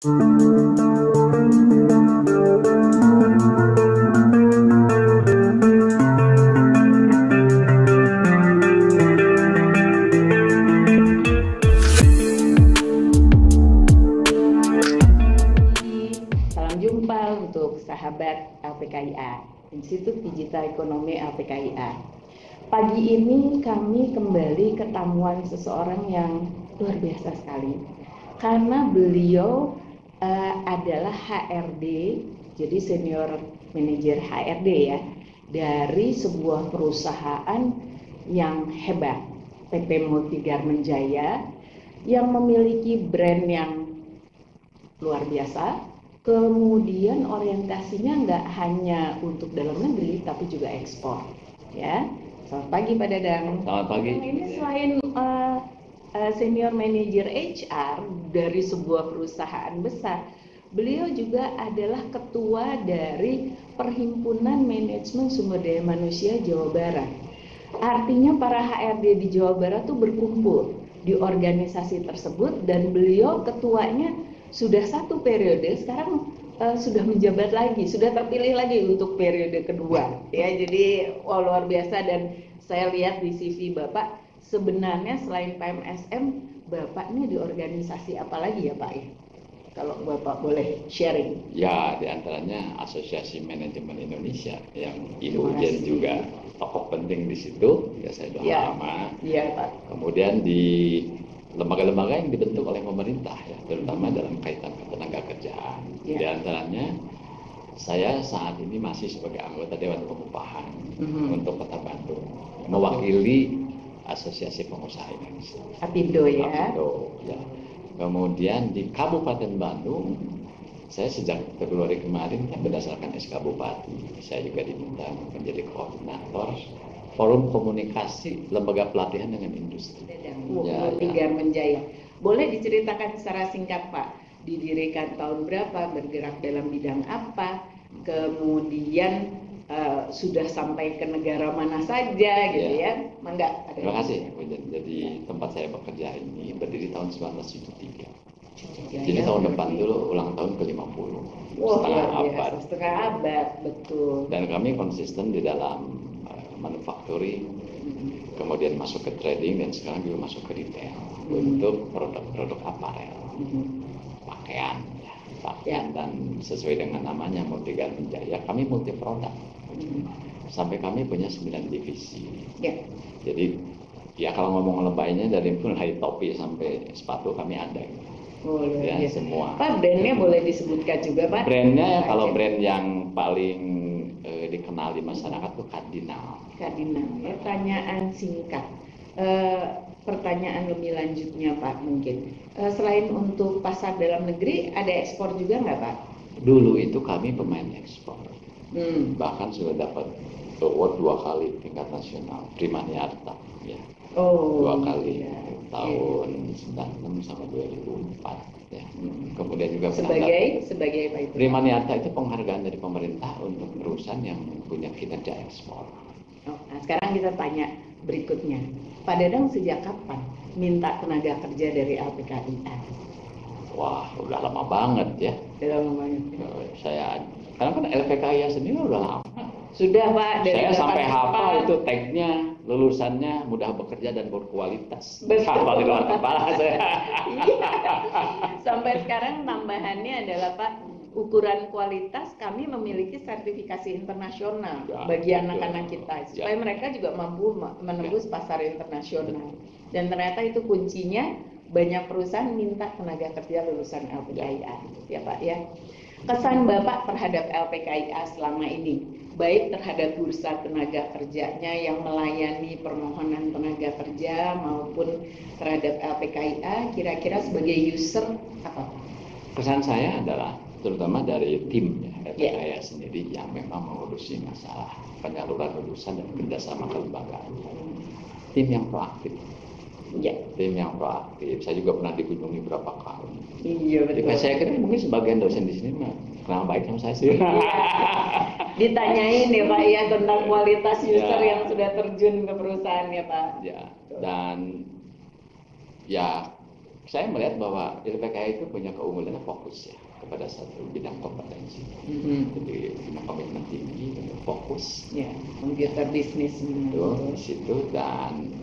Salam jumpa untuk sahabat LPKIA, Institut Digital Ekonomi LPKIA. Pagi ini kami kembali ketamuan seseorang yang luar biasa sekali, karena beliau adalah HRD, jadi senior manager HRD ya, dari sebuah perusahaan yang hebat, PT Multigarmen Jaya, yang memiliki brand yang luar biasa. Kemudian orientasinya nggak hanya untuk dalam negeri, tapi juga ekspor. Ya, selamat pagi Pak Dadang. Selamat pagi. Ini selain senior manager HR dari sebuah perusahaan besar, beliau juga adalah ketua dari Perhimpunan Manajemen Sumber Daya Manusia Jawa Barat. Artinya para HRD di Jawa Barat tuh berkumpul di organisasi tersebut, dan beliau ketuanya sudah satu periode, sekarang sudah menjabat lagi, sudah terpilih lagi untuk periode kedua. Ya, jadi luar biasa. Dan saya lihat di CV Bapak, sebenarnya selain PMSM, Bapak ini di organisasi apa lagi ya Pak ya? Kalau Bapak boleh sharing. Ya, diantaranya Asosiasi Manajemen Indonesia yang Ibu Jen juga tokoh penting di situ. Ya, saya sudah lama. Iya Pak. Kemudian di lembaga-lembaga yang dibentuk oleh pemerintah ya, terutama dalam kaitan ketenaga kerjaan. Di antaranya saya saat ini masih sebagai anggota Dewan Pengupahan untuk Kota Bandung, mewakili Asosiasi Pengusaha Indonesia. Apindo ya. Apindo ya. Kemudian di Kabupaten Bandung, saya sejak Februari kemarin kan berdasarkan SK Bupati, saya juga diminta menjadi koordinator Forum Komunikasi Lembaga Pelatihan dengan Industri. Multigarmen Jaya. Boleh diceritakan secara singkat Pak, didirikan tahun berapa, bergerak dalam bidang apa, kemudian sudah sampai ke negara mana saja gitu ya. Mangga. Terima kasih. Jadi tempat saya bekerja ini berdiri tahun 1973. Jadi tahun depan dulu ulang tahun ke-50. Setengah abad, betul. Dan kami konsisten di dalam manufacturing, kemudian masuk ke trading, dan sekarang juga masuk ke retail untuk produk-produk aparel, pakaian, dan sesuai dengan namanya Multigarmen Jaya, kami multi produk. Sampai kami punya 9 divisi. Jadi ya kalau ngomong lebaynya dari mulai topi sampai sepatu kami ada. Semua. Pak, brandnya boleh disebutkan juga Pak? Brandnya kalau brand yang paling dikenal di masyarakat itu Cardinal. Cardinal ya. Pertanyaan singkat. Pertanyaan lebih lanjutnya Pak mungkin. Selain untuk pasar dalam negeri, ada ekspor juga nggak Pak? Dulu itu kami pemain ekspor. Bahkan sudah dapat award 2 kali tingkat nasional, Primaniarta ya. 2 kali tahun 96 sama 2004 ya. Kemudian juga sebagai apa itu? Primaniarta itu penghargaan dari pemerintah untuk perusahaan yang punya kinerja ekspor. Nah, sekarang kita tanya berikutnya, Pak Dadang sejak kapan minta tenaga kerja dari LPKIA? Wah, udah lama banget ya. Lama banget. Karena kan LPKIA sendiri udah lama. Sudah Pak. Saya sampai hafal itu tagnya, lulusannya mudah bekerja dan berkualitas. Hafal di luar kepala saya. Sampai sekarang tambahannya adalah Pak, ukuran kualitas kami memiliki sertifikasi internasional bagi anak-anak kita, supaya mereka juga mampu menembus pasar internasional. Dan ternyata itu kuncinya, banyak perusahaan minta tenaga kerja lulusan LPKIA ya Pak ya. Kesan Bapak terhadap LPKIA selama ini, baik terhadap bursa tenaga kerjanya yang melayani permohonan tenaga kerja maupun terhadap LPKIA, kira-kira sebagai user apa? Kesan saya adalah terutama dari tim LPKIA sendiri yang memang mengurusi masalah penyaluran lulusan dan kerjasama kelembagaan. Tim yang proaktif. Tim yang proaktif. Saya juga pernah dikunjungi berapa kali. Iya betul. Jadi saya kira mungkin sebagian dosen di sini kenal baik sama saya sih. Ditanyain ya Pak ya tentang kualitas user yang sudah terjun ke perusahaan ya Pak. Dan ya saya melihat bahwa LPKI itu punya keunggulannya fokus ya kepada satu bidang kompetensi. Jadi punya komitmen tinggi, punya fokus. Ya, computer business itu di situ, dan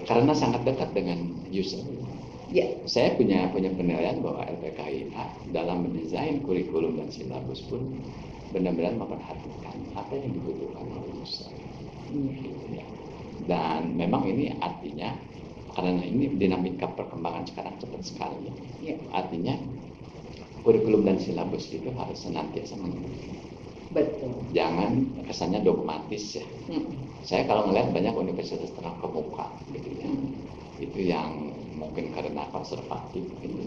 karena sangat dekat dengan user. Ya. Saya punya penilaian bahwa LPKIA dalam mendesain kurikulum dan silabus pun benar-benar memperhatikan apa yang dibutuhkan oleh user. Ya. Dan memang ini artinya karena ini dinamika perkembangan sekarang cepat sekali. Ya. Artinya kurikulum dan silabus itu harus senantiasa mengikuti. Betul. Jangan kesannya dogmatis ya. Saya kalau melihat banyak universitas terkemuka gitu ya. Itu yang mungkin karena konservatif gitu.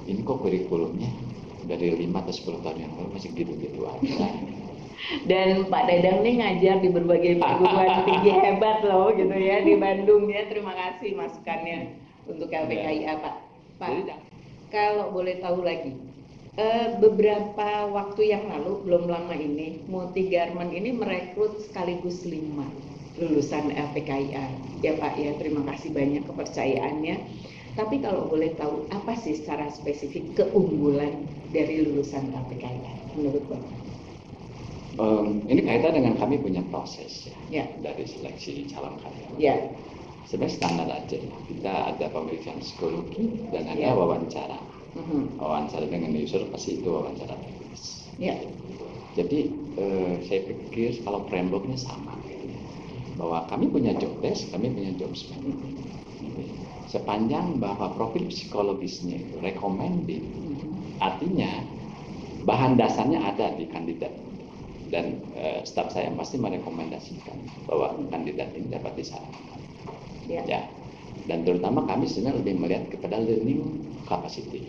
Ini kok kurikulumnya dari 5 atau 10 tahun yang lalu masih gitu-gitu aja. Dan Pak Dadang nih ngajar di berbagai perguruan tinggi hebat loh gitu ya di Bandung ya. Terima kasih masukannya untuk LPKIA Pak. Pak, kalau boleh tahu lagi, beberapa waktu yang lalu, belum lama ini, Multi Garment ini merekrut sekaligus 5 lulusan LPKIA. Ya Pak ya, terima kasih banyak kepercayaannya. Tapi kalau boleh tahu, apa sih secara spesifik keunggulan dari lulusan LPKIA menurut Bapak? Ini kaitan dengan kami punya proses ya. Dari seleksi calon karyawan. Ya. Sebenarnya standar aja. Kita ada pemeriksaan psikologi dan ada wawancara. Wawancara dengan user pasti itu wawancara teknis. Ya. Jadi saya pikir kalau frameworknya sama, bahwa kami punya job desk, kami punya job spec. Sepanjang bahwa profil psikologisnya itu recommended, artinya bahan dasarnya ada di kandidat. Dan staf saya pasti merekomendasikan bahwa kandidat ini dapat disarankan. Ya. Dan terutama kami sebenarnya lebih melihat kepada learning capacity,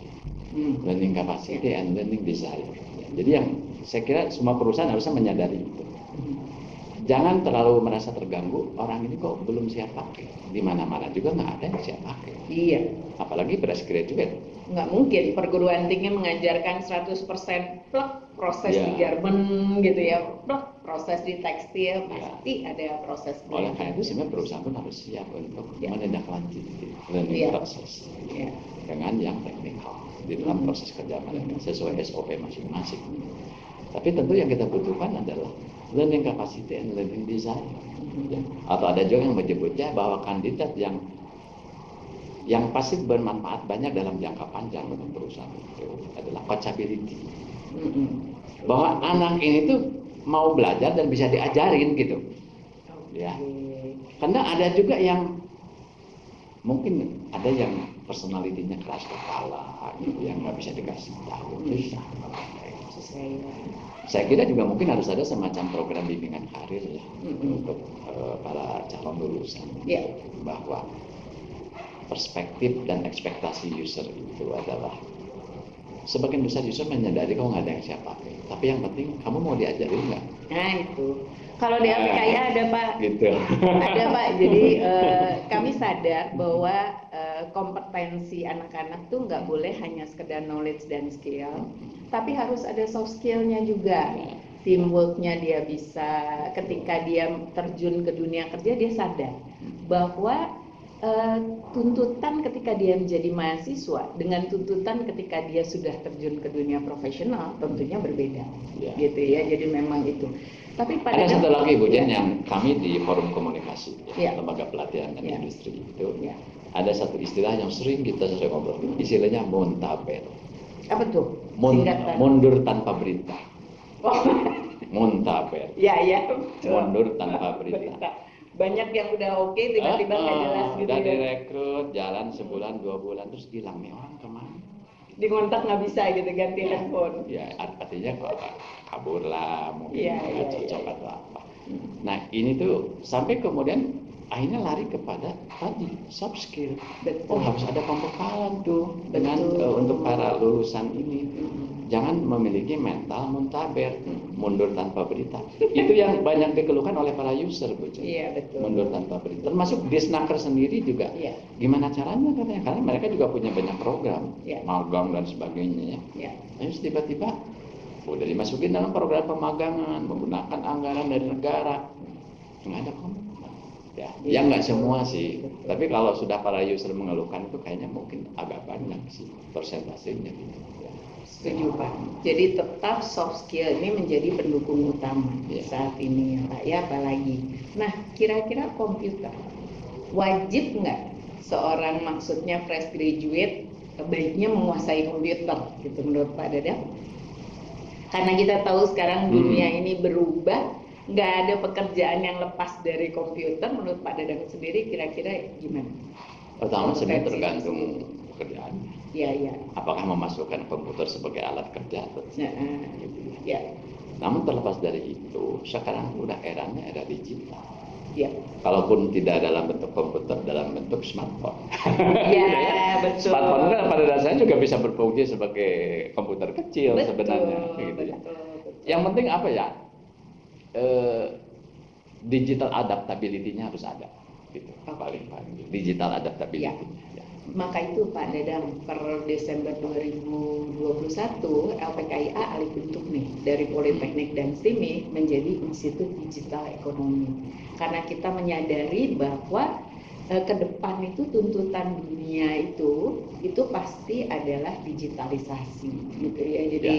learning capacity and learning desire. Jadi yang saya kira semua perusahaan harusnya menyadari itu. Jangan terlalu merasa terganggu, orang ini kok belum siap pakai. Di mana-mana juga nggak ada yang siap pakai. Iya. Apalagi fresh graduate. Nggak mungkin perguruan tinggi mengajarkan 100% plek proses di garment gitu ya, plek proses di tekstil, pasti ada proses. Oleh karena itu sebenarnya perusahaan pun harus siap untuk menindaklanjuti learning proses dengan yang teknikal di dalam proses kerja mereka sesuai SOP masing-masing. Tapi tentu yang kita butuhkan adalah learning capacity and learning desire. Atau ada juga yang menyebutnya bahwa kandidat yang pasti bermanfaat banyak dalam jangka panjang untuk perusahaan itu adalah coachability. Bahwa anak ini tuh mau belajar dan bisa diajarin gitu. Ya. Karena ada juga yang mungkin ada yang personalitinya keras kepala gitu, yang nggak bisa dikasih tahu. Saya kira juga mungkin harus ada semacam program bimbingan karir ya untuk para calon lulusan, bahwa perspektif dan ekspektasi user itu adalah sebagian besar user menyadari kalau nggak ada yang siap pakai, tapi yang penting kamu mau diajarin nggak? Nah itu kalau di LPKIA ada Pak, gitu. Ada Pak. Jadi kami sadar bahwa kompetensi anak-anak tuh nggak boleh hanya sekedar knowledge dan skill, tapi harus ada soft skillnya juga. Teamworknya dia bisa, ketika dia terjun ke dunia kerja dia sadar bahwa tuntutan ketika dia menjadi mahasiswa dengan tuntutan ketika dia sudah terjun ke dunia profesional tentunya berbeda, gitu ya. Jadi memang itu. Tapi pada ada satu lagi Bu Jen yang kami di forum komunikasi lembaga pelatihan dan industri itu ada satu istilah yang sering kita sering ngobrol, istilahnya muntaber. Apa tuh? Mundur tanpa berita. Muntaber. Ya. Mundur tanpa berita. Banyak yang udah oke tiba-tiba nggak jelas gitu. Udah direkrut, jalan sebulan 2 bulan terus hilang nih orang kemana? Di kontak nggak bisa gitu, ganti handphone. Ya artinya kok kabur lah, mungkin nggak cocok atau apa. Nah ini tuh sampai kemudian akhirnya lari kepada tadi soft skill. Oh harus ada pembekalan tuh dengan untuk para lulusan ini. Jangan memiliki mental muntaber, mundur tanpa berita. Itu yang banyak dikeluhkan oleh para user, Bu. Iya, betul. Mundur tanpa berita. Termasuk Disnaker sendiri juga. Gimana caranya katanya? Karena mereka juga punya banyak program, magang dan sebagainya ya. Terus tiba-tiba udah dimasukin dalam program pemagangan menggunakan anggaran dari negara. Nggak ada komitmen. Ya, ya nggak semua sih. Tapi kalau sudah para user mengeluhkan itu kayaknya mungkin agak banyak sih persentasenya. Setuju Pak. Jadi tetap soft skill ini menjadi pendukung utama saat ini ya Pak ya, apalagi. Nah, kira-kira komputer wajib nggak seorang maksudnya fresh graduate baiknya menguasai komputer gitu menurut Pak Dadang? Karena kita tahu sekarang dunia ini berubah, nggak ada pekerjaan yang lepas dari komputer. Menurut Pak Dadang sendiri kira-kira gimana? Pertama sebenarnya tergantung pekerjaan. Iya. Apakah memasukkan komputer sebagai alat kerja atau tidak? Ya. Namun terlepas dari itu, sekarang udah eranya era digital. Ya. Kalaupun tidak dalam bentuk komputer, dalam bentuk smartphone. Ya, betul. Smartphone kan pada dasarnya juga bisa berfungsi sebagai komputer kecil sebenarnya. Gitu ya. Yang penting apa ya? Digital adaptability-nya harus ada. Gitu. Paling digital adaptability. Ya. Maka itu Pak Dadang, per Desember 2021 LPKIA alih bentuk nih dari Politeknik dan STIMI menjadi Institut Digital Ekonomi. Karena kita menyadari bahwa ke depan itu tuntutan dunia itu pasti adalah digitalisasi gitu ya. Jadi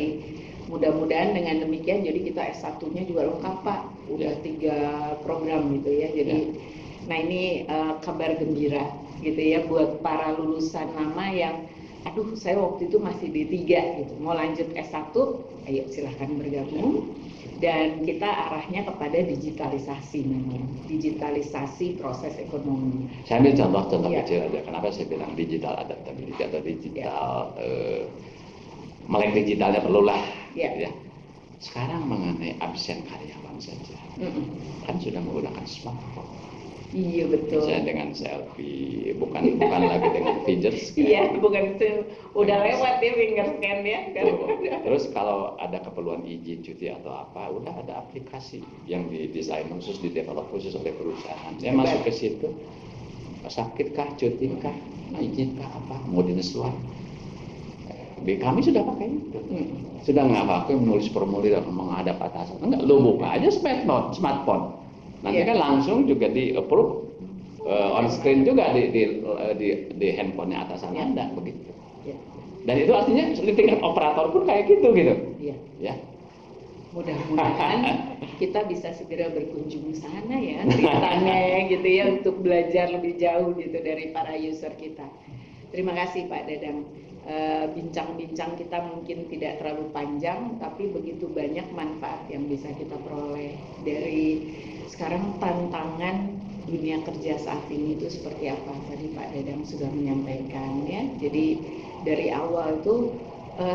mudah-mudahan dengan demikian jadi kita S1-nya juga lengkap Pak. Udah 3 program gitu ya. Jadi nah ini kabar gembira gitu ya buat para lulusan lama yang aduh saya waktu itu masih D3 gitu mau lanjut S1 ayo silahkan bergabung dan kita arahnya kepada digitalisasi memang digitalisasi proses ekonomi. Saya ambil contoh kecil aja kenapa saya bilang digital adaptability atau digital melek digitalnya perlulah ya. Sekarang mengenai absen karyawan saja kan sudah menggunakan smartphone. Iya betul. Misalnya dengan selfie, bukan lagi dengan finger scan. Iya, bukan itu udah lewat ya finger scan ya. Kan? Terus kalau ada keperluan izin cuti atau apa, udah ada aplikasi yang didesain khusus, didevelop khusus oleh perusahaan. Ya masuk ke situ, sakitkah, cutikah, izinkah apa, mau dinas luar. Kami sudah pakai itu. Sudah nggak pakai menulis formulir dan menghadap atasan. Enggak, lo buka aja smartphone. Nanti kan langsung juga di approve on screen juga di handphonenya atasan Anda begitu. Dan itu artinya tingkat operator pun kayak gitu. Ya. Mudah-mudahan kita bisa segera berkunjung sana ya, ceritanya gitu ya untuk belajar lebih jauh gitu dari para user kita. Terima kasih Pak Dadang. Bincang-bincang kita mungkin tidak terlalu panjang, tapi begitu banyak manfaat yang bisa kita peroleh dari sekarang tantangan dunia kerja saat ini itu seperti apa. Tadi Pak Dadang sudah menyampaikan ya. Jadi dari awal itu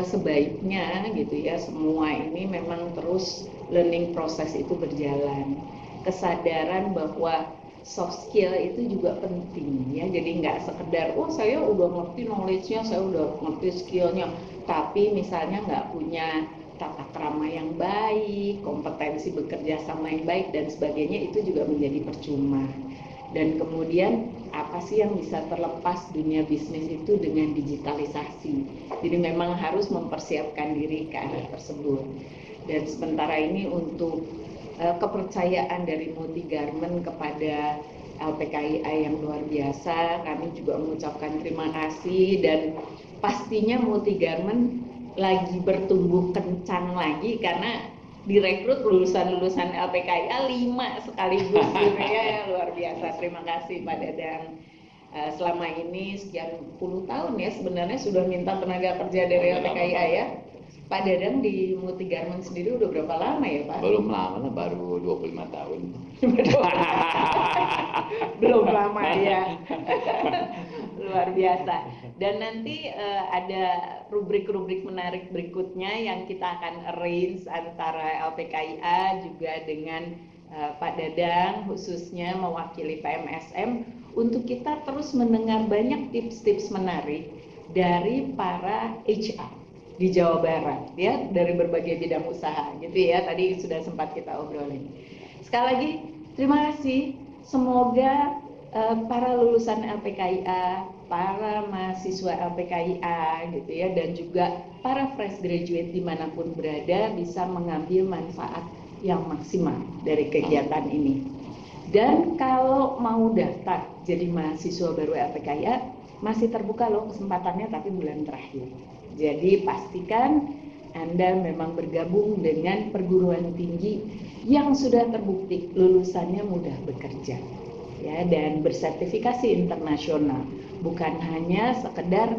sebaiknya gitu ya semua ini memang terus learning proses itu berjalan. Kesadaran bahwa soft skill itu juga penting ya, jadi nggak sekedar saya udah ngerti knowledge-nya, saya udah ngerti skill-nya, tapi misalnya nggak punya tata krama yang baik, kompetensi bekerja sama yang baik dan sebagainya, itu juga menjadi percuma. Dan kemudian apa sih yang bisa terlepas dunia bisnis itu dengan digitalisasi, jadi memang harus mempersiapkan diri ke arah tersebut. Dan sementara ini untuk kepercayaan dari Multi Garment kepada LPKIA yang luar biasa, kami juga mengucapkan terima kasih dan pastinya Multi Garment lagi bertumbuh kencang lagi karena direkrut lulusan-lulusan LPKIA 5 sekaligus gitu ya, luar biasa. Terima kasih Pak Dadang. Selama ini sekian puluh tahun ya sebenarnya sudah minta tenaga kerja dari LPKIA ya. Pak Dadang di Multi Garment sendiri udah berapa lama ya Pak? Belum lama, baru 25 tahun. Belum lama ya. Luar biasa. Dan nanti ada rubrik-rubrik menarik berikutnya yang kita akan arrange antara LPKIA juga dengan Pak Dadang khususnya mewakili PMSM untuk kita terus mendengar banyak tips-tips menarik dari para HR di Jawa Barat ya, dari berbagai bidang usaha gitu ya, tadi sudah sempat kita obrolin. Sekali lagi terima kasih, semoga para lulusan LPKIA, para mahasiswa LPKIA gitu ya, dan juga para fresh graduate dimanapun berada bisa mengambil manfaat yang maksimal dari kegiatan ini. Dan kalau mau daftar jadi mahasiswa baru LPKIA, masih terbuka loh kesempatannya, tapi bulan terakhir. Jadi pastikan Anda memang bergabung dengan perguruan tinggi yang sudah terbukti lulusannya mudah bekerja, ya, dan bersertifikasi internasional. Bukan hanya sekedar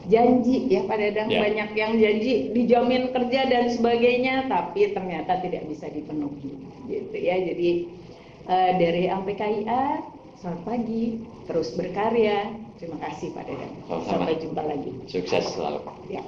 janji ya Pak Dadang, banyak yang janji dijamin kerja dan sebagainya, tapi ternyata tidak bisa dipenuhi, gitu ya. Jadi dari LPKIA, selamat pagi, terus berkarya. Terima kasih Pak Dadang. Sampai jumpa lagi. Sukses selalu. Ya.